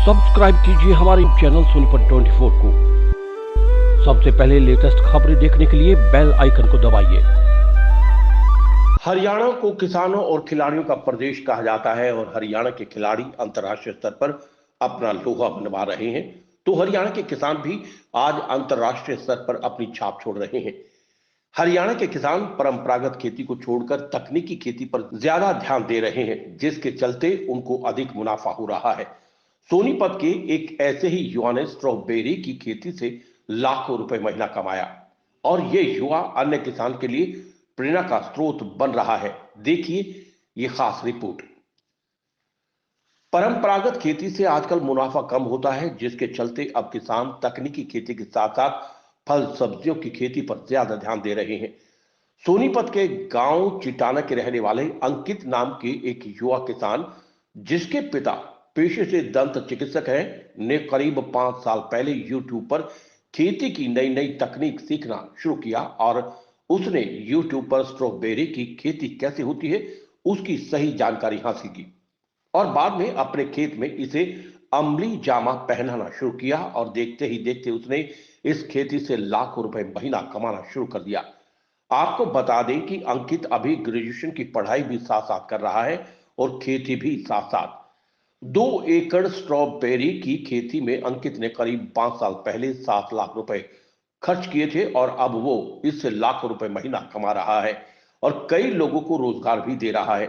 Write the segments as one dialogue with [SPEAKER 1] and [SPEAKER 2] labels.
[SPEAKER 1] Subscribe कीजिए हमारे channel Sonipat 24 को। सबसे पहले लेटेस्ट खबरें देखने के लिए बेल आइकन को दबाइए। हरियाणा को किसानों और खिलाड़ियों का प्रदेश कहा जाता है और हरियाणा के खिलाड़ी अंतर्राष्ट्रीय स्तर पर अपना लोहा मनवा रहे हैं, तो हरियाणा के किसान भी आज अंतर्राष्ट्रीय स्तर पर अपनी छाप छोड़ रहे हैं। हरियाणा के किसान परंपरागत खेती को छोड़कर तकनीकी खेती पर ज्यादा ध्यान दे रहे हैं, जिसके चलते उनको अधिक मुनाफा हो रहा है। सोनीपत के एक ऐसे ही युवा ने स्ट्रॉबेरी की खेती से लाखों रुपए महीना कमाया और ये युवा अन्य किसान के लिए प्रेरणा का स्रोत बन रहा है। देखिए ये खास रिपोर्ट। परंपरागत खेती से आजकल मुनाफा कम होता है, जिसके चलते अब किसान तकनीकी खेती के साथ साथ फल सब्जियों की खेती पर ज्यादा ध्यान दे रहे हैं। सोनीपत के गांव चिटाना के रहने वाले अंकित नाम के एक युवा किसान, जिसके पिता पेशे से दंत चिकित्सक हैं, ने करीब 5 साल पहले यूट्यूब पर खेती की नई नई तकनीक सीखना शुरू किया और उसने यूट्यूब पर स्ट्रॉबेरी की खेती कैसे होती है उसकी सही जानकारी हासिल की और बाद में अपने खेत में इसे अमली जामा पहनाना शुरू किया और देखते ही देखते उसने इस खेती से लाखों रुपए महीना कमाना शुरू कर दिया। आपको बता दें कि अंकित अभी ग्रेजुएशन की पढ़ाई भी साथ साथ कर रहा है और खेती भी साथ साथ। 2 एकड़ स्ट्रॉबेरी की खेती में अंकित ने करीब 5 साल पहले 7 लाख रुपए खर्च किए थे और अब वो इससे लाखों रुपए महीना कमा रहा है और कई लोगों को रोजगार भी दे रहा है।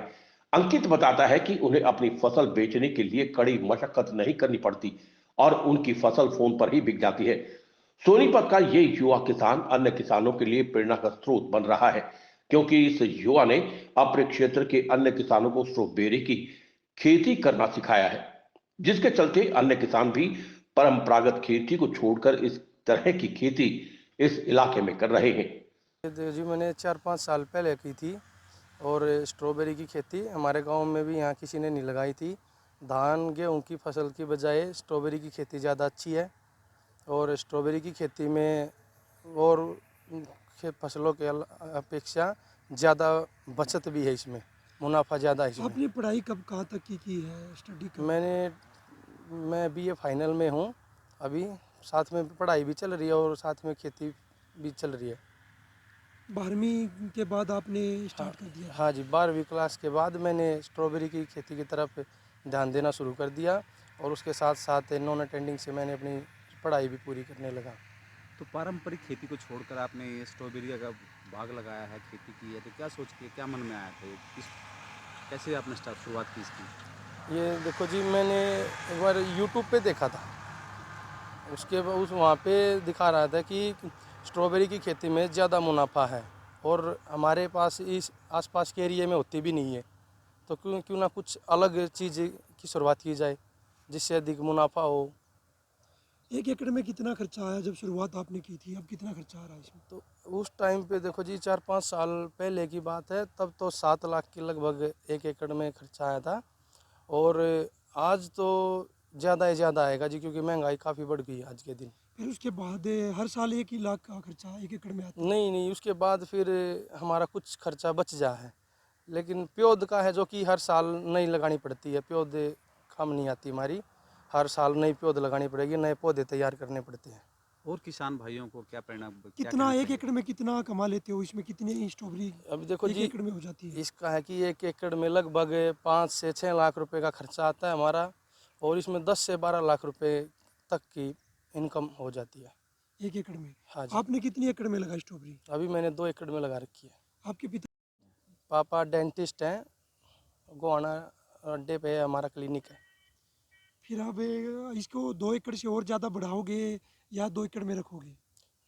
[SPEAKER 1] अंकित बताता है कि उन्हें अपनी फसल बेचने के लिए कड़ी मशक्कत नहीं करनी पड़ती और उनकी फसल फोन पर ही बिक जाती है। सोनीपत का ये युवा किसान अन्य किसानों के लिए प्रेरणा का स्रोत बन रहा है, क्योंकि इस युवा ने अपने क्षेत्र के अन्य किसानों को स्ट्रॉबेरी की खेती करना सिखाया है, जिसके चलते अन्य किसान भी परंपरागत खेती को छोड़कर इस तरह की खेती इस इलाके में कर रहे हैं।
[SPEAKER 2] जी मैंने 4-5 साल पहले की थी और स्ट्रॉबेरी की खेती हमारे गांव में भी यहाँ किसी ने नहीं लगाई थी। धान गेहूँ की फसल की बजाय स्ट्रॉबेरी की खेती ज़्यादा अच्छी है और स्ट्रॉबेरी की खेती में और फसलों के अपेक्षा ज़्यादा बचत भी है, इसमें मुनाफा ज़्यादा है इसमें।
[SPEAKER 3] आपने पढ़ाई कब कहाँ तक की है, स्टडी कब?
[SPEAKER 2] मैं बीए फाइनल में हूँ अभी, साथ में पढ़ाई भी चल रही है और साथ में खेती भी चल रही है।
[SPEAKER 3] 12वीं के बाद आपने
[SPEAKER 2] हाँ,
[SPEAKER 3] स्टार्ट कर दिया?
[SPEAKER 2] हाँ जी, 12वीं क्लास के बाद मैंने स्ट्रॉबेरी की खेती की तरफ ध्यान देना शुरू कर दिया और उसके साथ साथ नॉन अटेंडिंग से मैंने अपनी पढ़ाई भी पूरी करने लगा।
[SPEAKER 4] तो पारंपरिक खेती को छोड़कर आपने ये स्ट्रॉबेरी का बाग लगाया है, खेती की है, तो क्या सोच के क्या मन में आया था, कैसे आपने शुरुआत की इसकी?
[SPEAKER 2] ये देखो जी, मैंने एक बार यूट्यूब पे देखा था, उसके बाद वहाँ पे दिखा रहा था कि स्ट्रॉबेरी की खेती में ज़्यादा मुनाफा है और हमारे पास इस आसपास के एरिया में होती भी नहीं है, तो क्यों ना कुछ अलग चीज़ की शुरुआत की जाए जिससे अधिक मुनाफा हो।
[SPEAKER 3] 1 एकड़ में कितना खर्चा आया जब शुरुआत आपने की थी? अब कितना खर्चा आ रहा है इसमें?
[SPEAKER 2] तो उस टाइम पे देखो जी, 4-5 साल पहले की बात है, तब तो 7 लाख के लगभग 1 एकड़ में खर्चा आया था और आज तो ज़्यादा ही ज़्यादा आएगा जी, क्योंकि महंगाई काफ़ी बढ़ गई है आज के दिन।
[SPEAKER 3] फिर उसके बाद हर साल 1 ही लाख का खर्चा 1 एकड़ में आता है?
[SPEAKER 2] नहीं, उसके बाद फिर हमारा कुछ खर्चा बच जा है, लेकिन प्योद का है जो कि हर साल नई लगानी पड़ती है। प्योद कम नहीं आती हमारी, हर साल नई प्योद लगानी पड़ेगी, नए पौधे तैयार करने पड़ते हैं।
[SPEAKER 4] और किसान भाइयों को क्या प्रेरणा, क्या
[SPEAKER 3] कितना 1 एकड़ में कितना कमा लेते हो? इसमें कितनी स्ट्रॉबेरी
[SPEAKER 2] अभी देखो
[SPEAKER 3] 1
[SPEAKER 2] जी,
[SPEAKER 3] एकड़ में हो जाती है?
[SPEAKER 2] इसका है कि 1 एकड़ में लगभग 5 से 6 लाख रुपए का खर्चा आता है हमारा और इसमें 10 से 12 लाख रुपए तक की इनकम हो जाती है
[SPEAKER 3] 1 एकड़ में?
[SPEAKER 2] हाँ जी।
[SPEAKER 3] आपने कितनी एकड़ में लगाई स्ट्रॉबेरी?
[SPEAKER 2] अभी मैंने 2 एकड़ में लगा रखी है।
[SPEAKER 3] आपके पिता?
[SPEAKER 2] पापा डेंटिस्ट हैं, गोहाना अड्डे पे हमारा क्लिनिक है।
[SPEAKER 3] फिर आप इसको 2 एकड़ से और ज़्यादा बढ़ाओगे या 2 एकड़ में रखोगे?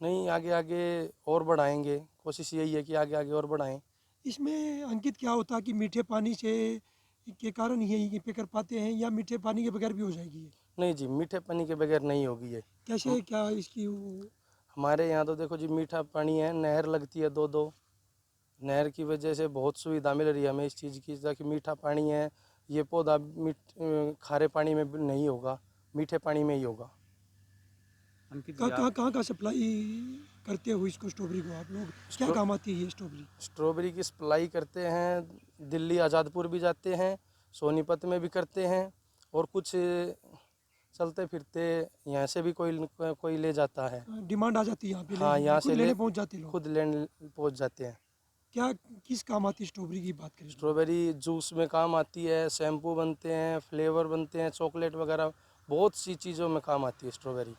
[SPEAKER 2] नहीं, आगे आगे और बढ़ाएंगे, कोशिश यही है कि आगे आगे और बढ़ाएं।
[SPEAKER 3] इसमें अंकित क्या होता है कि मीठे पानी से के कारण यही पे कर पाते हैं या मीठे पानी के बगैर भी हो जाएगी ये?
[SPEAKER 2] नहीं जी, मीठे पानी के बगैर नहीं होगी ये।
[SPEAKER 3] कैसे, क्या इसकी
[SPEAKER 2] हमारे यहाँ तो देखो जी, मीठा पानी है, नहर लगती है 2-2, नहर की वजह से बहुत सुविधा मिल रही है हमें इस चीज़ की, ताकि मीठा पानी है, ये पौधा खारे पानी में भी नहीं होगा, मीठे पानी में ही होगा।
[SPEAKER 4] अंकित जी,
[SPEAKER 3] कहाँ का सप्लाई करते हो इसको, स्ट्रॉबेरी को आप लोग? क्या काम आती है ये स्ट्रॉबेरी?
[SPEAKER 2] स्ट्रॉबेरी की सप्लाई करते हैं, दिल्ली आज़ादपुर भी जाते हैं, सोनीपत में भी करते हैं और कुछ चलते फिरते यहाँ से भी कोई ले जाता है।
[SPEAKER 3] डिमांड आ जाती है यहाँ पे
[SPEAKER 2] हाँ,
[SPEAKER 3] लेने की,
[SPEAKER 2] यहाँ
[SPEAKER 3] खुद
[SPEAKER 2] से
[SPEAKER 3] लेने पहुँच जाते लोग।
[SPEAKER 2] खुद लेने पहुँच जाते हैं।
[SPEAKER 3] क्या किस काम आती है स्ट्रॉबेरी की बात करें तो?
[SPEAKER 2] स्ट्रॉबेरी जूस में काम आती है, शैम्पू बनते हैं, फ्लेवर बनते हैं, चॉकलेट वगैरह बहुत सी चीज़ों में काम आती है स्ट्रॉबेरी।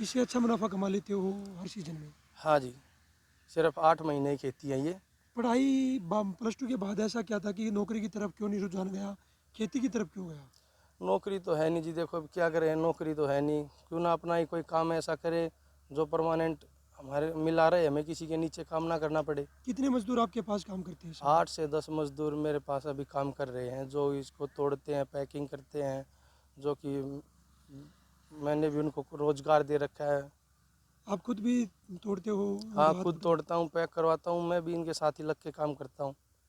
[SPEAKER 3] इससे अच्छा मुनाफा कमा लेते हो हर सीजन में।
[SPEAKER 2] हाँ जी, सिर्फ 8 महीने की खेती है ये।
[SPEAKER 3] पढ़ाई +2 के बाद ऐसा क्या था कि नौकरी की तरफ क्यों नहीं रुझान गया, खेती की तरफ क्यों गया?
[SPEAKER 2] नौकरी तो है नहीं जी, देखो अब क्या करें, नौकरी तो है नहीं, क्यों ना अपना ही कोई काम ऐसा करे जो परमानेंट हमारे मिला रहे, हमें किसी के नीचे काम ना करना पड़े।
[SPEAKER 3] कितने मजदूर आपके पास काम करते हैं इसमें?
[SPEAKER 2] 8 से 10 मजदूर मेरे पास अभी काम कर रहे हैं, जो इसको तोड़ते हैं, पैकिंग करते हैं, जो कि मैंने भी उनको रोजगार दे रखा है।
[SPEAKER 3] आप खुद भी तोड़ते हो?
[SPEAKER 2] हाँ,
[SPEAKER 3] जो हाथ
[SPEAKER 2] खुद
[SPEAKER 3] पकड़-
[SPEAKER 2] तोड़ता हूँ, पैक करवाता हूँ, मैं भी इनके साथ ही लग के काम करता हूँ।